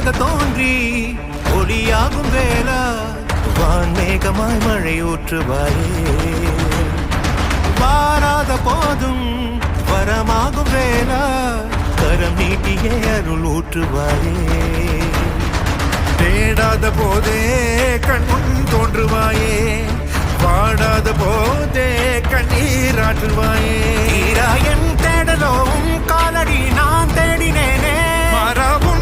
ஒளியாக தோன்றி ஒளியாகும் வேளா வான்மேகமாய் மழை ஊற்றுவாயே வாராத போதும் வரமாகும் வேளா கரம் நீட்டியே அருள் ஊற்றுவாயே தேடாத போதே கண் தோன்றுவாயே பாடாத போதே கண்ணீராற்றுவாயே என் தேடலோவும் காலடி நான் தேடினேனே மாறாவும்